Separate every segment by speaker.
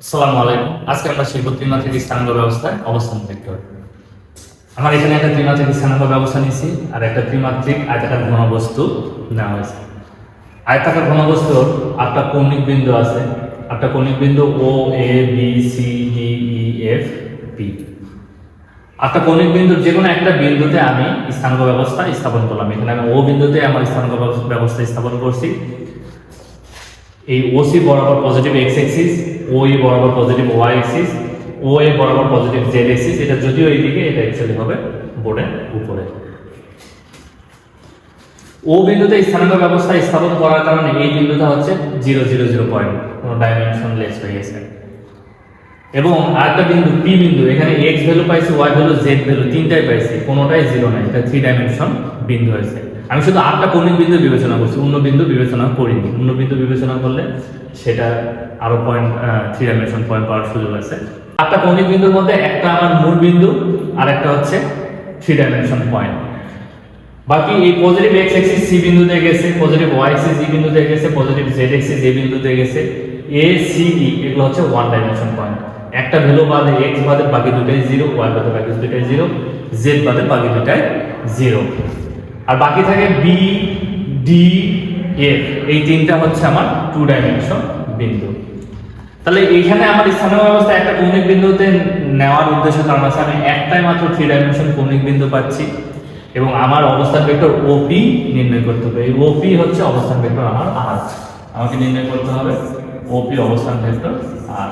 Speaker 1: আসসালামু আলাইকুম। আজকে আমরা শিখব ত্রিমাত্রিক স্থানাঙ্ক ব্যবস্থায় অবস্থান ভেক্টর। আমার এখানে একটা ত্রিমাত্রিক স্থানাঙ্ক ব্যবস্থা নিয়েছি আর একটা ত্রিমাত্রিক আয়তাকার ঘনবস্তু নেওয়া হয়েছে। আয়তাকার ঘনবস্তুর আটটা কৌণিক বিন্দু আছে, আটটা কৌণিক বিন্দু ও, এ, বি, সি, ডি, ই, এফ, পি। আটটা কৌণিক বিন্দুর যে কোনো একটা বিন্দুতে আমি স্থানাঙ্ক ব্যবস্থা স্থাপন করলাম। এখানে আমি ও বিন্দুতে আমার স্থানাঙ্ক ব্যবস্থা স্থাপন করছি। এই ওসি বরাবর পজিটিভ এক্স এক্সিস, ওই বরাবর পজিটিভ ওয়াই এক্সিস, ও এ বরাবর পজিটিভ জেড এক্সিস। এটা যদিও এইদিকে, এটা অ্যাকচুয়ালি হবে বোর্ডের উপরে। ও বিন্দুতে স্থানাঙ্ক ব্যবস্থা স্থাপন করার কারণে এই বিন্দুটা হচ্ছে 0 0 0 পয়েন্ট, কোনো ডাইমেনশন লেস হয়ে গেছে। এবং আরেকটা বিন্দু পি বিন্দু, এখানে এক্স ভ্যালু পাইছি, ওয়াই ভ্যালু, জেড ভ্যালু তিনটাই পাইছি, কোনোটাই জিরো নাই, এটা 3 ডাইমেনশন বিন্দু হয়েছে। আমি শুধু আটটা কৌণিক বিন্দু বিবেচনা করছি, অন্য বিন্দু বিবেচনা করিনি। অন্য বিন্দু বিবেচনা করলে সেটা আরো পয়েন্ট 3 ডাইমেনশন পয়েন্ট পাওয়ার সুযোগ আছে। আটটা কৌণিক বিন্দুর মধ্যে একটা আমার মূল বিন্দু আর একটা হচ্ছে 3 ডাইমেনশন পয়েন্ট। বাকি এই পজিটিভ এক্স এক্সিস সি বিন্দুতে গেছে, পজিটিভ ওয়াই এক্সিস ই বিন্দুতে গেছে, পজিটিভ জেড এক্সিস এ বিন্দুতে গেছে, এ সি ই এগুলো হচ্ছে 1 ডাইমেনশন পয়েন্ট। একটা ভ্যালু বাদে এক্স বাদে বাকি দুটাই 0, ওয়াই বাদে বাকি দুটাই 0, জেড বাদে বাকি দুটাই 0। আর বাকি থাকে বি, ডি, এফ, এই তিনটা হচ্ছে আমার 2 ডাইমেনশন বিন্দু। তাহলে এইখানে আমার স্থানীয় ব্যবস্থা একটা কৌণিক বিন্দুতে নেওয়ার উদ্দেশ্য কারণ আছে, আমি একটাই মাত্র 3 ডাইমেনশন কৌণিক বিন্দু পাচ্ছি এবং আমার অবস্থান ভেক্টর ওপি নির্ণয় করতে হবে। এই ওপি হচ্ছে অবস্থান ভেক্টর আমার আর, আমাকে নির্ণয় করতে হবে ওপি অবস্থান ভেক্টর আর।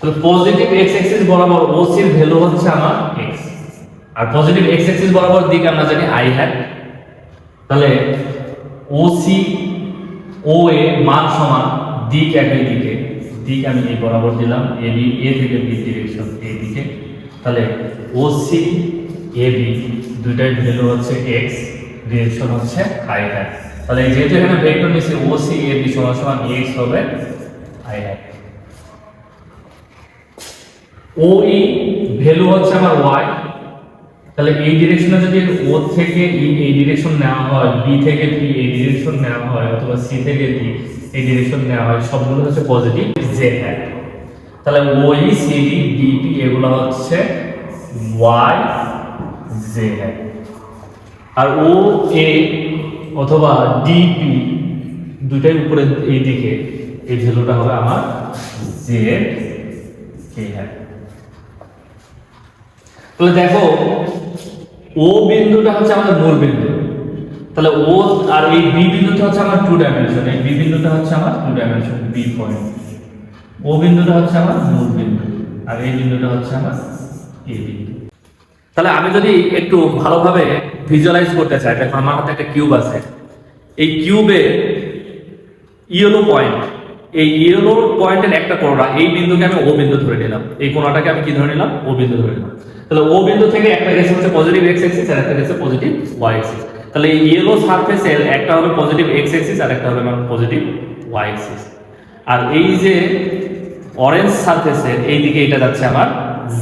Speaker 1: তো পজিটিভ এক্স অ্যাক্সিস বরাবর ওসি এর ভ্যালু হচ্ছে আমার এক্স, আর পজিটিভ এক্স অ্যাক্সিস বরাবর দিক আমরা জানি আই হ্যাট। তাহলে ওসি ও এ মান সমান দিক একই দিকে, দিক আমি এই বরাবর দিলাম, এ বি, এ থেকে বি ডিরেকশন এই দিকে। তাহলে ওসি এ বি দুইটাই ভ্যালু হচ্ছে এক্স, ডিরেকশন হচ্ছে আই হ্যাট। তাহলে যেহেতু এখানে ভেক্টর নিচে ওসি এ বি সমান সমান এক্স হবে আই হ্যাট। ও ই ভ্যালু হচ্ছে আমার ওয়াই। তাহলে এই ডিরেকশনে যদি ও থেকে ই এই ডিরেকশন নেওয়া হয়, বি থেকে পি এই ডিরেকশন নেওয়া হয়, অথবা সি থেকে ডি এই ডিরেকশন নেওয়া হয়, সবগুলো হচ্ছে পজিটিভ জেড হ্যাট। তাহলে O E C D D P এগুলো হচ্ছে ওয়াই জেড হ্যাট। আর ও এ অথবা ডিপি দুটাই উপরে এই দিকে, এই ভ্যালুটা হবে আমার জেড কে হ্যাট। তাহলে দেখো ও বিন্দুটা হচ্ছে আমাদের মূল বিন্দু। তাহলে ও আর এই বি বিন্দুটা হচ্ছে আমার 2 ডাইমেনশন, এই বি বিন্দুটা হচ্ছে আমার 2 ডাইমেনশন বি পয়েন্ট। ও বিন্দুটা হচ্ছে আমার মূল বিন্দু আর এই বিন্দুটা হচ্ছে আমার এ বিন্দু। তাহলে আমি যদি একটু ভালোভাবে ভিজুয়ালাইজ করতে চাই, দেখো আমার হাতে একটা কিউব আছে, এই কিউবে ইয়েলো পয়েন্ট, এই ইয়েলো পয়েন্টের একটা কোণা, এই বিন্দুকে আমি ও বিন্দু ধরে নিলাম, এই কোণাটাকে আমি কি ধরে নিলাম, ও বিন্দু ধরে নিলাম। তাহলে ও বিন্দু থেকে একটা গেছে হচ্ছে পজিটিভ এক্স অ্যাক্সিস আর একটা গেছে পজিটিভ ওয়াই অ্যাক্সিস। তাহলে এই ইয়েলো সারফেসের একটা হবে পজিটিভ এক্স অ্যাক্সিস আর একটা হবে আমার পজিটিভ ওয়াই অ্যাক্সিস। আর এই যে অরেঞ্জ সারফেসের এই দিকে এটা যাচ্ছে আমার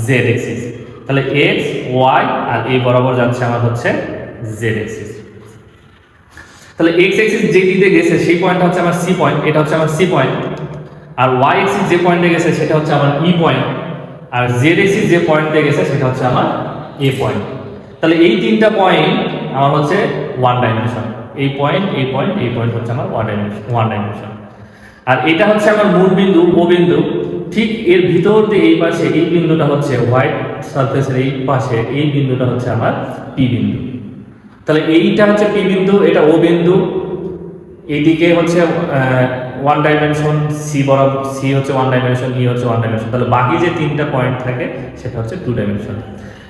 Speaker 1: জেড অ্যাক্সিস। তাহলে এক্স ওয়াই আর এই বরাবর যাচ্ছে আমার হচ্ছে জেড অ্যাক্সিস। তাহলে এক্স অ্যাক্সিস যে দিকে গেছে সেই পয়েন্টটা হচ্ছে আমার সি পয়েন্ট, এটা হচ্ছে আমার সি পয়েন্ট। আর ওয়াই অ্যাক্সিস যে পয়েন্টে গেছে সেটা হচ্ছে আমার ই পয়েন্ট। আর জেড অ্যাক্সিস যে পয়েন্টে গেছে সেটা হচ্ছে আমার এ পয়েন্ট। তাহলে এই তিনটা পয়েন্ট আমার হচ্ছে 1 ডাইমেনশন। এই পয়েন্ট, এই পয়েন্ট, এই পয়েন্ট হচ্ছে আমার 1 ডাইমেনশন। আর এটা হচ্ছে আমার মূল বিন্দু ও বিন্দু। ঠিক এর ভিতর দিয়ে এই পাশে এই বিন্দুটা হচ্ছে হোয়াইট সারফেসের এই পাশে এই বিন্দুটা হচ্ছে আমার পি বিন্দু। তাহলে এইটা হচ্ছে পি বিন্দু, এটা ও বিন্দু, এইদিকে হচ্ছে 1 ডাইমেনশন সি বরাবর, সি হচ্ছে 1 ডাইমেনশন, ই হচ্ছে 1 ডাইমেনশন। তাহলে বাকি যে তিনটা পয়েন্ট থাকে সেটা হচ্ছে 2 ডাইমেনশন।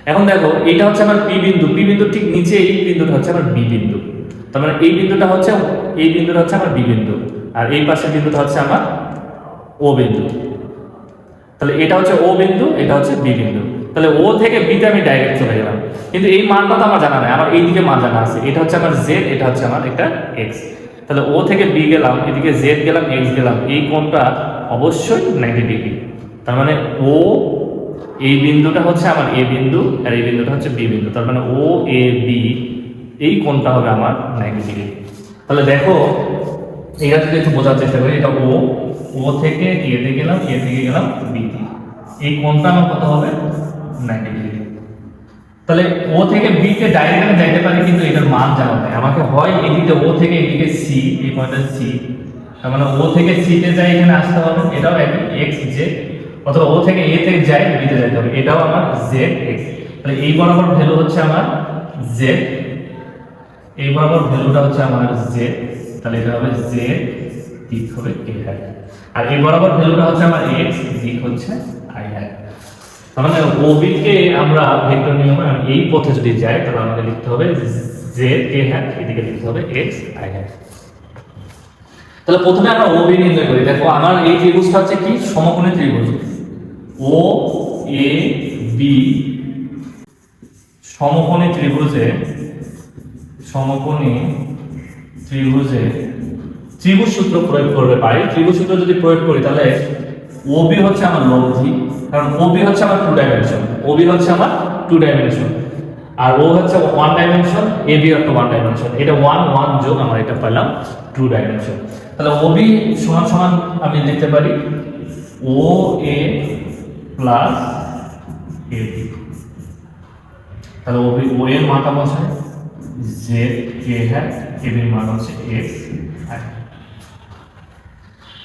Speaker 1: এখন দেখো এটা হচ্ছে আমার পি বিন্দু, পি বিন্দু ঠিক নিচে এই বিন্দুটা হচ্ছে আমার বি বিন্দু। তার মানে এই বিন্দুটা হচ্ছে, এই বিন্দুটা হচ্ছে আমার বি বিন্দু আর এই পাশের বিন্দুটা হচ্ছে আমার ও বিন্দু। তাহলে এটা হচ্ছে ও বিন্দু, এটা হচ্ছে বি বিন্দু। তাহলে ও থেকে বিতে আমি ডাইরেক্ট চলে গেলাম, কিন্তু এই মানটা তো আমার জানা নাই, আমার এইদিকে মান জানা আছে, এটা হচ্ছে আমার জেড, এটা হচ্ছে আমার একটা এক্স। তাহলে ও থেকে বি গেলাম, এদিকে জেড গেলাম, এক্স গেলাম, এই কোণটা অবশ্যই 90 ডিগ্রি। তার মানে ও এই বিন্দুটা হচ্ছে আমার এ বিন্দু আর এই বিন্দুটা হচ্ছে বি বিন্দু। তার মানে ও এ বি এই কোণটা হবে আমার 90 ডিগ্রি। তাহলে দেখো এটা যদি একটু বোঝার চেষ্টা করি, এটা ও, ও থেকে এ তে গেলাম, এ থেকে গেলাম বি তে, এই কোণটা আমার কত হবে 90 ডিগ্রি। তাহলে ও থেকে বি তে ডাইরেক্ট আমি যাইতে পারি, কিন্তু এটার মান জানা নাই আমাকে। হয় এদিকে ও থেকে এদিকে সি, এই পয়েন্টটা সি, তার মানে ও থেকে সি তে যাই এখানে আসতে হবে, এটাও একই এক্স জেড, অথবা ও থেকে এ থেকে যাই বি তে যাইতে হবে, এটাও আমার জেড এক্স। তাহলে এই বরাবর ভ্যালু হচ্ছে আমার জেড, এই বরাবর ভ্যালুটা হচ্ছে আমার জেড, তাহলে এটা হবে জেড, দিক হবে এ হ্যাট, আর এই বরাবর ভ্যালুটা হচ্ছে আমার এক্স, দিক হচ্ছে আই হ্যাট। তার মানে ওবি কে আমরা ভেক্টর নিয়মে এই পথে যদি যাই, তাহলে আমাকে লিখতে হবে জেড এ হ্যাট, এদিকে লিখতে হবে এক্স আই হ্যাট। তাহলে প্রথমে আমরা ওবি নির্ণয় করি। দেখো আমার এই ত্রিভুজটা হচ্ছে কি সমকোণী ত্রিভুজ, ও এ বি সমকোণী ত্রিভুজে, সমকোণী ত্রিভুজে ত্রিভুজ সূত্র প্রয়োগ করবে পারি। ত্রিভুজ সূত্র যদি প্রয়োগ করি তাহলে ওবি হচ্ছে আমার লব্ধি, কারণ ওবি হচ্ছে আমার 2 ডাইমেনশন, ওবি হচ্ছে আমার 2 ডাইমেনশন, আর ও হচ্ছে 1 ডাইমেনশন, এবি হচ্ছে 1 ডাইমেনশন, এটা 1 1 যোগ আমরা এটা পেলাম 2 ডাইমেনশন। তাহলে ওবি সমান সমান আমি লিখতে পারি ও এ প্লাস এবি। তাহলে ওবি, ও এর মানটা বসায় জেড এ হ্যাট, এবির মান হচ্ছে এক্স আই।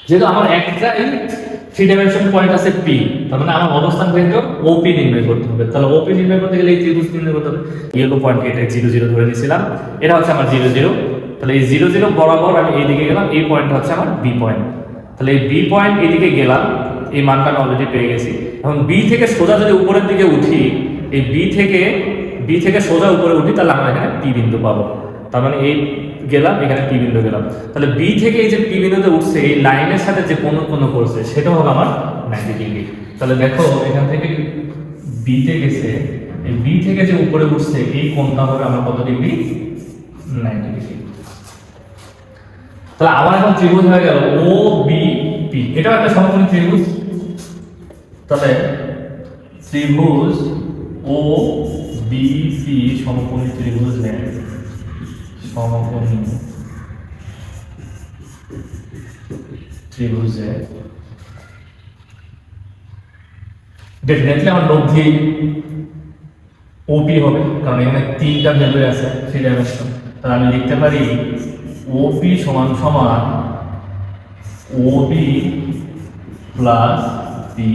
Speaker 1: যেহেতু আমার একটাই 3 ডাইমেনশন পয়েন্ট আছে পি, তার মানে আমার অবস্থান ভেক্টর ওপি নির্ণয় করতে হবে। তাহলে ওপি নির্ণয় করতে গেলে এই ত্রিভুজ নির্ণয় করতে হবে। ইয়েলো পয়েন্ট এটা 0 0 ধরে নিয়েছিলাম, এটা হচ্ছে আমার 0 0। তাহলে এই 0 0 বরাবর আমি এইদিকে গেলাম, এই পয়েন্ট হচ্ছে আমার বি পয়েন্ট। তাহলে এই বি পয়েন্ট এইদিকে গেলাম, এই মানটা আমি অলরেডি পেয়ে গেছি। এখন বি থেকে সোজা যদি উপরের দিকে উঠি, এই বি থেকে সোজা উপরে উঠি, তাহলে আমরা এখানে পি বিন্দু পাবো। তার মানে এই গেলাম, এখানে পি বিন্দু গেলাম, তাহলে বি থেকে এই যে পি বিন্দুতে উঠছে, এই লাইনের সাথে যে কোণ উৎপন্ন করছে সেটা হলো আমার 90 ডিগ্রি। তাহলে দেখো এখান থেকে বি তে গেছে, এই বি থেকে যে উপরে উঠছে এই কোণটা হবে আমার কত ডিগ্রি 90 ডিগ্রি। তাহলে আমার এখন ত্রিভুজ হয়ে গেল ও বি পি, এটাও একটা সমকোণী ত্রিভুজ। তাহলে ত্রিভুজ ও বি পি সমকোণী ত্রিভুজে, সমকোণী ত্রিভুজে ডেফিনেটলি আমার লব্ধি ওপি হবে, কারণ এখানে 3টা ভ্যালু আছে 3 ডাইমেনশন। তাহলে আমি লিখতে পারি ওপি সমান সমান ওবি প্লাস বি।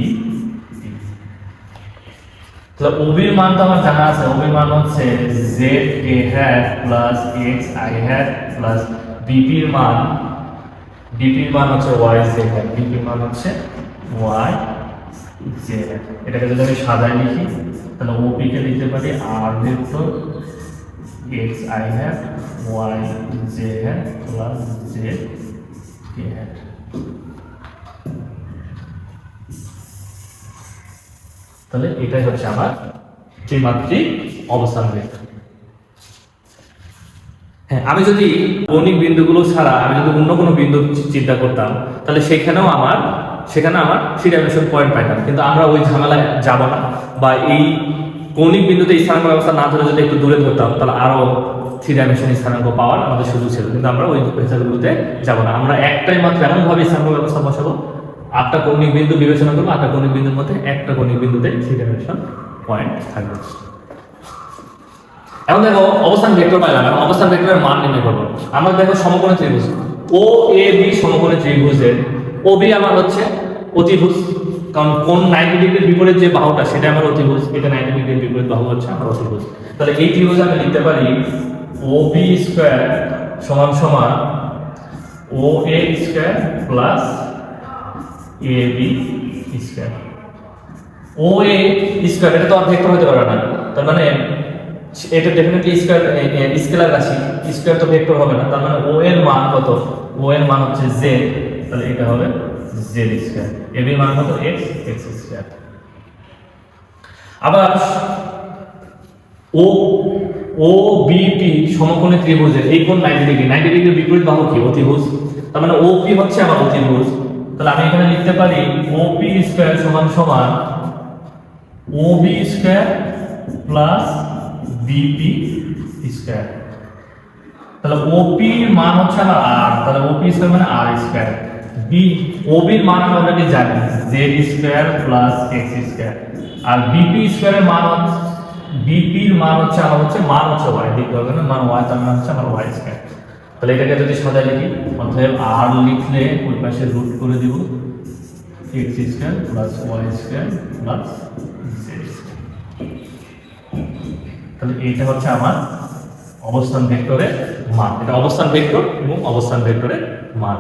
Speaker 1: তাহলে ওবির মান তো আমার জানা আছে, ওবির মান হচ্ছে Z A hat plus X I hat plus বিপির মান হচ্ছে ওয়াই জে হ্যাট, বিপির মান হচ্ছে ওয়াই জে হ্যাট। এটাকে যদি আমি সাজায় লিখি, তাহলে ওপি কে লিখতে পারি আর vector X I hat Y J hat plus Z K hat. তাহলে এটাই হচ্ছে আমার ত্রিমাত্রিক অবস্থান ভেক্টর। হ্যাঁ, আমি যদি কৌণিক বিন্দুগুলো ছাড়া আমি যদি অন্য কোনো বিন্দু চিন্তা করতাম, তাহলে সেখানে আমার 3 ডাইমেনশন পয়েন্ট পাইতাম, কিন্তু আমরা ওই ঝামেলায় যাব না। বা এই কৌণিক বিন্দুতে স্থানাঙ্ক ব্যবস্থা না ধরে যদি একটু দূরে ধরতাম, তাহলে আরো 3 ডাইমেনশন স্থানাঙ্ক পাওয়ার আমাদের সুযোগ ছিল, কিন্তু আমরা ওই ভেক্টরগুলোতে যাব না। আমরা একটাই মাত্র এমনভাবে স্থানাঙ্ক ব্যবস্থা বসাবো, 8টা কৌণিক বিন্দু বিবেচনা করবো, 8টা কৌণিক বিন্দুর মধ্যে একটা কৌণিক বিন্দুতে 3 ডাইমেনশন পয়েন্ট থাকবে। এখন দেখো অবস্থান ভেক্টর পাইলাম, এখন অবস্থান ভেক্টরের মান নির্ণয় করবো। আমরা দেখো সমকোণী ত্রিভুজ ও এ বি, সমকোণী ত্রিভুজের ও বি আমার হচ্ছে অতিভুজ, কারণ কোন 90 ডিগ্রির বিপরীত যে বাহুটা সেটা আমার অতিভুজ, এটা 90 ডিগ্রির বিপরীত বাহু হচ্ছে আমার অতিভুজ। তাহলে এই ত্রিভুজ আমি লিখতে পারি ও বি স্কয়ার সমান সমান ও এ square plus A B square. O A square এটা তো আর ভেক্টর হতে পারে না, তার মানে এটা ডেফিনেটলি স্কেলার রাশি, স্কয়ার তো ভেক্টর হবে না। তার মানে ও এর মান কত, ও এর মান হচ্ছে z, তাহলে এটা হবে z স্কয়ার, এর মান কত x স্কয়ার। আবার ও বি পি সমকোণী ত্রিভুজের এই কোণ 90 ডিগ্রির বিপরীত বাহু কি অতিভুজ, তার মানে ও পি হচ্ছে আমার অতিভুজ। তাহলে আমি এখানে লিখতে পারি ও পি স্কয়ার সমান সমান O B square plus BP square. তাহলে ওপি এর মান হচ্ছে আমার আর, তাহলে ওপি স্কয়ার মানে আর স্কয়ার। বি ওবি এর মান আমরা অলরেডি জানি Z square plus X square, আর বিপি স্কয়ার এর মান হচ্ছে বিপি এর মান হচ্ছে আমার হচ্ছে মান হচ্ছে ওয়াই দিতে হবে না, মান ওয়াই তার মান হচ্ছে আমার ওয়াই স্কয়ার। তাহলে এটাকে যদি সাজাই লিখি অতএব আর লিখলে ওই পাশে রুট করে দিব x square plus y square plus z. তাহলে এইটা হচ্ছে আমার অবস্থান ভেক্টরের মান, এটা অবস্থান ভেক্টর এবং অবস্থান ভেক্টরের মান।